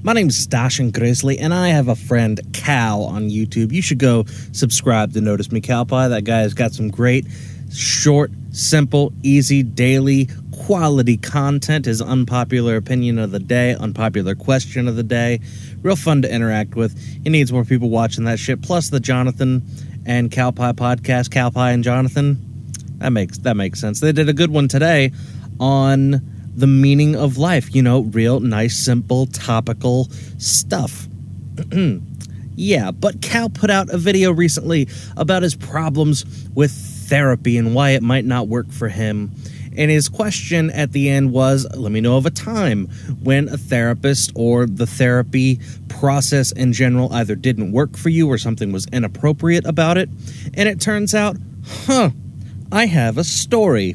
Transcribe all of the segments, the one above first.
My name's Stashin Grizzly, and I have a friend, Cal, on YouTube. You should go subscribe to Notice Me Cowpie. That guy has got some great, short, simple, easy, daily, quality content. His unpopular opinion of the day, unpopular question of the day. Real fun to interact with. He needs more people watching that shit. Plus the Jonathan and Cowpie podcast, Cowpie and Jonathan. That makes sense. They did a good one today on the meaning of life, real nice, simple, topical stuff. Yeah, but Cal put out a video recently about his problems with therapy and why it might not work for him. And his question at the end was, let me know of a time when a therapist or the therapy process in general either didn't work for you or something was inappropriate about it. And it turns out, I have a story.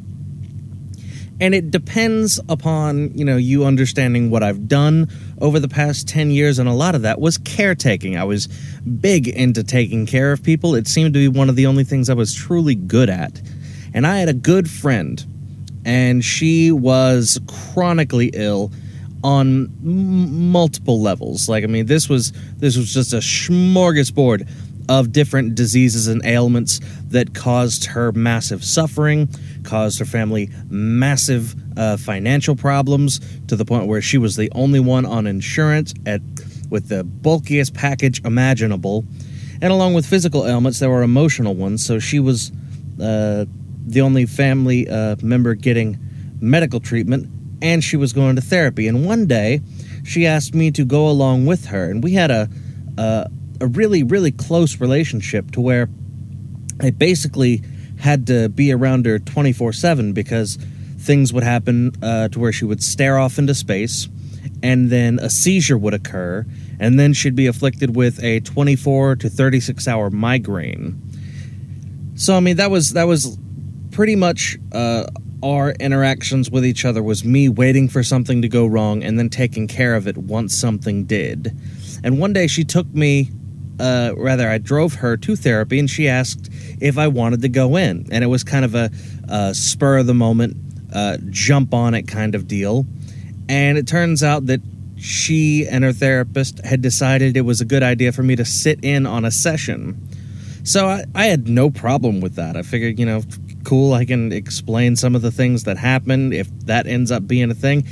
And it depends upon, you understanding what I've done over the past 10 years, and a lot of that was caretaking. I was big into taking care of people. It seemed to be one of the only things I was truly good at. And I had a good friend, and she was chronically ill on multiple levels. This was just a smorgasbord of different diseases and ailments that caused her massive suffering, caused her family massive financial problems, to the point where she was the only one on insurance with the bulkiest package imaginable. And along with physical ailments, there were emotional ones. So she was the only family member getting medical treatment, and she was going to therapy. And one day, she asked me to go along with her, and we had a really, really close relationship to where I basically had to be around her 24/7 because things would happen to where she would stare off into space, and then a seizure would occur, and then she'd be afflicted with a 24 to 36 hour migraine. So, that was pretty much our interactions with each other was me waiting for something to go wrong and then taking care of it once something did. And one day she took me, I drove her to therapy, and she asked if I wanted to go in. And it was kind of a spur of the moment, jump on it kind of deal. And it turns out that she and her therapist had decided it was a good idea for me to sit in on a session. So I had no problem with that. I figured, cool, I can explain some of the things that happen if that ends up being a thing.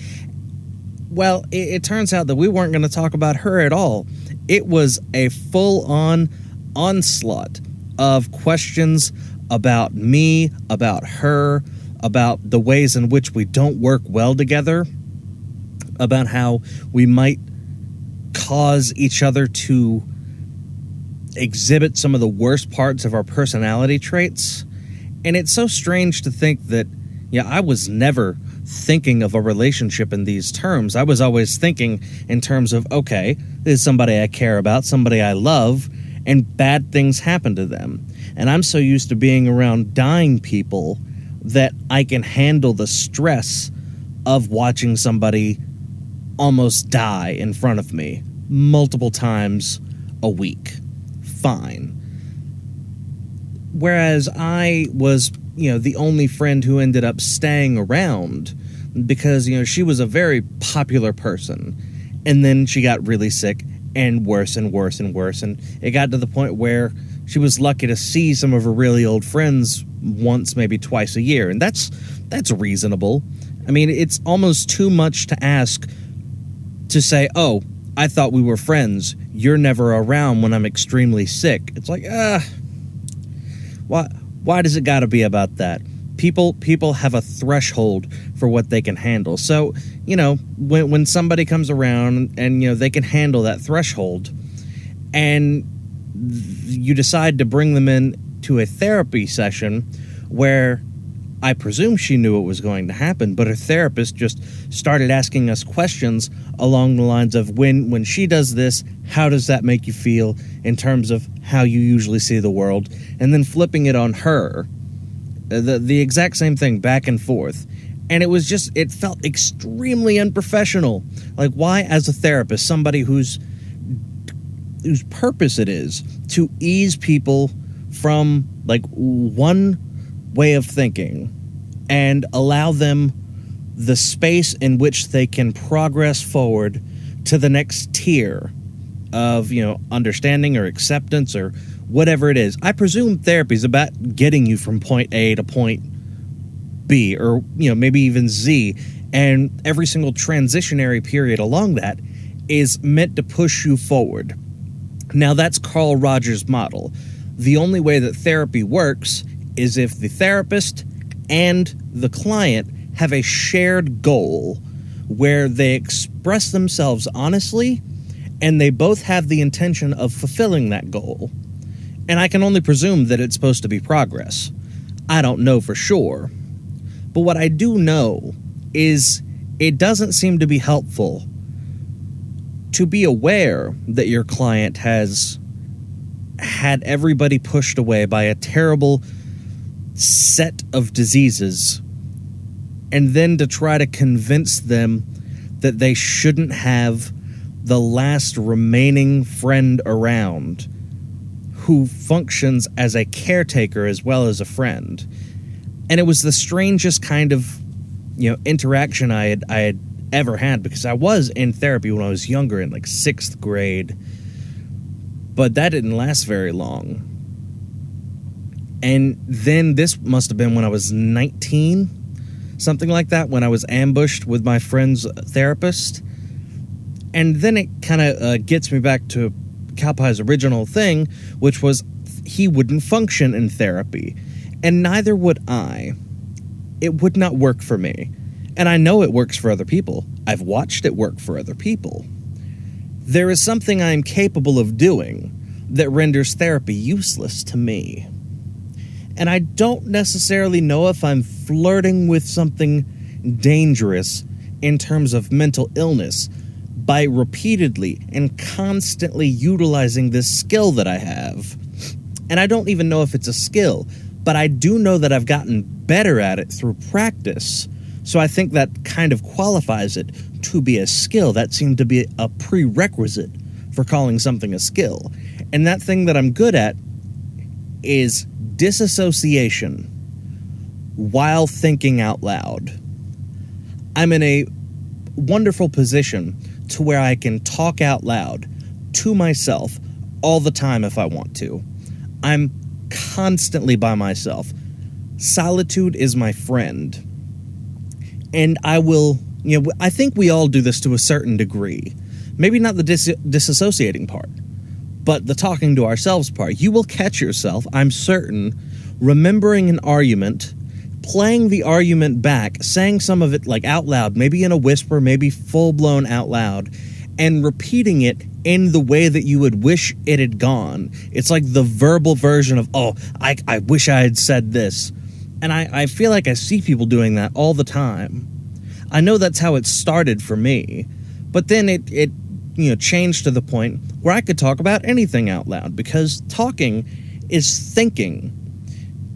Well, it turns out that we weren't going to talk about her at all. It was a full-on onslaught of questions about me, about her, about the ways in which we don't work well together, about how we might cause each other to exhibit some of the worst parts of our personality traits. And it's so strange to think that, I was never thinking of a relationship in these terms. I was always thinking in terms of, okay, this is somebody I care about, somebody I love, and bad things happen to them. And I'm so used to being around dying people that I can handle the stress of watching somebody almost die in front of me multiple times a week. Fine. Whereas I was, the only friend who ended up staying around because, she was a very popular person. And then she got really sick and worse and worse and worse. And it got to the point where she was lucky to see some of her really old friends once, maybe twice a year. And that's reasonable. It's almost too much to ask to say, oh, I thought we were friends. You're never around when I'm extremely sick. It's like, why does it got to be about that? People have a threshold for what they can handle. So, when somebody comes around and, they can handle that threshold, and you decide to bring them in to a therapy session where I presume she knew it was going to happen, but her therapist just started asking us questions along the lines of, when she does this, how does that make you feel in terms of how you usually see the world? And then flipping it on her. The exact same thing, back and forth. And it felt extremely unprofessional. Like, why, as a therapist, somebody whose purpose it is to ease people from, one way of thinking and allow them the space in which they can progress forward to the next tier of, understanding or acceptance or whatever it is. I presume therapy is about getting you from point A to point B, or, maybe even Z. And every single transitionary period along that is meant to push you forward. Now, that's Carl Rogers' model. The only way that therapy works is if the therapist and the client have a shared goal where they express themselves honestly and they both have the intention of fulfilling that goal. And I can only presume that it's supposed to be progress. I don't know for sure. But what I do know is it doesn't seem to be helpful to be aware that your client has had everybody pushed away by a terrible set of diseases, and then to try to convince them that they shouldn't have the last remaining friend around who functions as a caretaker as well as a friend. And it was the strangest kind of, interaction I had ever had, because I was in therapy when I was younger, in like 6th grade, but that didn't last very long. And then this must have been when I was 19, something like that, when I was ambushed with my friend's therapist. And then it kind of gets me back to Cowpie's original thing, which was he wouldn't function in therapy, and neither would I. It would not work for me. And I know it works for other people. I've watched it work for other people. There is something I am capable of doing that renders therapy useless to me. And I don't necessarily know if I'm flirting with something dangerous in terms of mental illness by repeatedly and constantly utilizing this skill that I have. And I don't even know if it's a skill, but I do know that I've gotten better at it through practice. So I think that kind of qualifies it to be a skill. That seemed to be a prerequisite for calling something a skill. And that thing that I'm good at is disassociation while thinking out loud. I'm in a wonderful position to where I can talk out loud to myself all the time if I want to. I'm constantly by myself. Solitude is my friend. And I will, I think we all do this to a certain degree. Maybe not the disassociating part, but the talking to ourselves part. You will catch yourself, I'm certain, remembering an argument, playing the argument back, saying some of it like out loud, maybe in a whisper, maybe full-blown out loud, and repeating it in the way that you would wish it had gone. It's like the verbal version of, I wish I had said this. And I feel like I see people doing that all the time. I know that's how it started for me. But then it changed to the point where I could talk about anything out loud, because talking is thinking.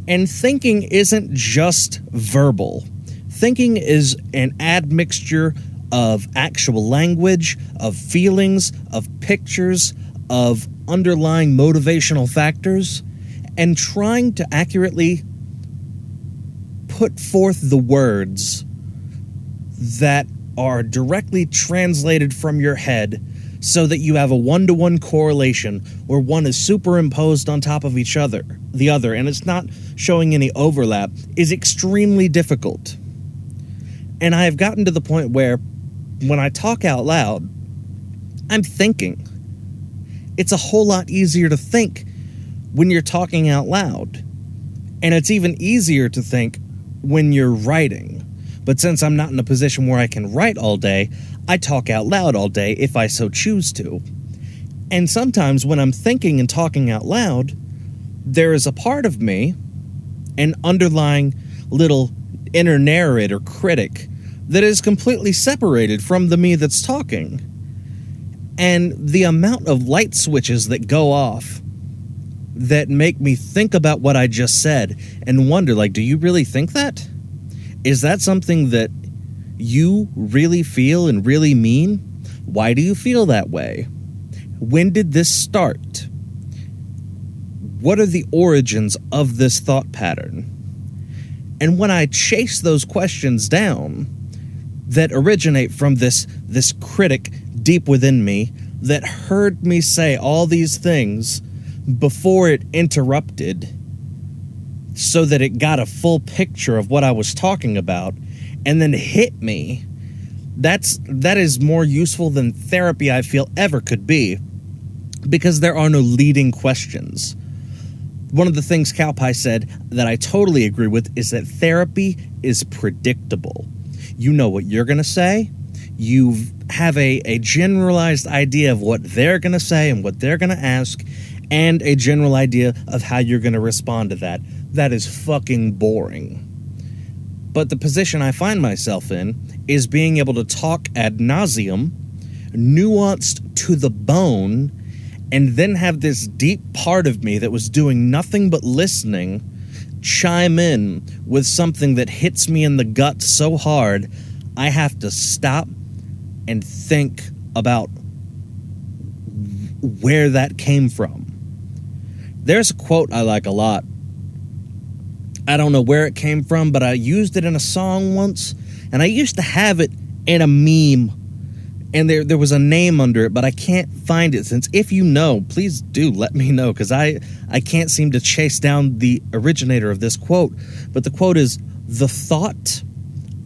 And thinking isn't just verbal. Thinking is an admixture of actual language, of feelings, of pictures, of underlying motivational factors, and trying to accurately put forth the words that are directly translated from your head so that you have a one-to-one correlation where one is superimposed on top of the other, and it's not showing any overlap, is extremely difficult. And I have gotten to the point where when I talk out loud, I'm thinking. It's a whole lot easier to think when you're talking out loud. And it's even easier to think when you're writing. But since I'm not in a position where I can write all day, I talk out loud all day if I so choose to. And sometimes when I'm thinking and talking out loud, there is a part of me, an underlying little inner narrator critic, that is completely separated from the me that's talking. And the amount of light switches that go off that make me think about what I just said and wonder, do you really think that? Is that something that you really feel and really mean? Why do you feel that way? When did this start? What are the origins of this thought pattern? And when I chase those questions down that originate from this critic deep within me that heard me say all these things before it interrupted so that it got a full picture of what I was talking about and then hit me. That is more useful than therapy I feel ever could be, because there are no leading questions. One of the things Cowpie said that I totally agree with is that therapy is predictable. You know what you're going to say. You have a generalized idea of what they're going to say and what they're going to ask, and a general idea of how you're going to respond to that. That is fucking boring. But the position I find myself in is being able to talk ad nauseum, nuanced to the bone, and then have this deep part of me that was doing nothing but listening chime in with something that hits me in the gut so hard I have to stop and think about where that came from. There's a quote I like a lot. I don't know where it came from, but I used it in a song once, and I used to have it in a meme, and there was a name under it, but I can't find it. Since if you know, please do let me know, because I can't seem to chase down the originator of this quote. But the quote is, "The thought,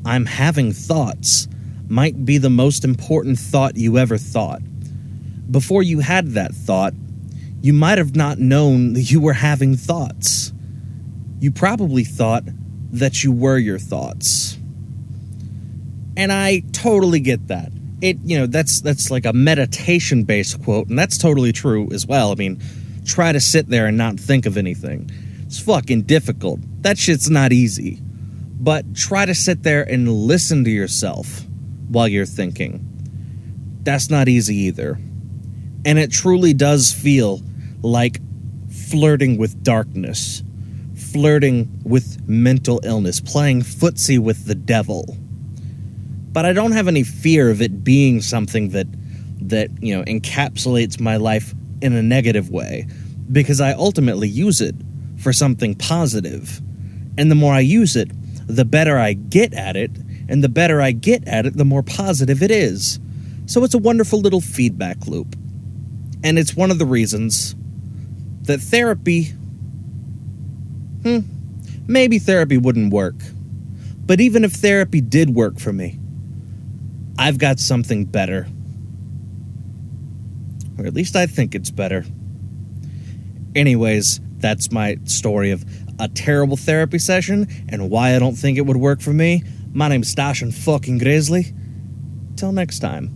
I'm having thoughts, might be the most important thought you ever thought. Before you had that thought, you might have not known that you were having thoughts. You probably thought that you were your thoughts." And I totally get that. That's like a meditation-based quote, and that's totally true as well. I mean, try to sit there and not think of anything. It's fucking difficult. That shit's not easy. But try to sit there and listen to yourself while you're thinking. That's not easy either. And it truly does feel like flirting with darkness, flirting with mental illness, playing footsie with the devil. But I don't have any fear of it being something that encapsulates my life in a negative way, because I ultimately use it for something positive. And the more I use it, the better I get at it, and the better I get at it, the more positive it is. So it's a wonderful little feedback loop. And it's one of the reasons that therapy, maybe therapy wouldn't work. But even if therapy did work for me, I've got something better. Or at least I think it's better. Anyways, that's my story of a terrible therapy session and why I don't think it would work for me. My name's Stashin fucking Grizzly. Till next time.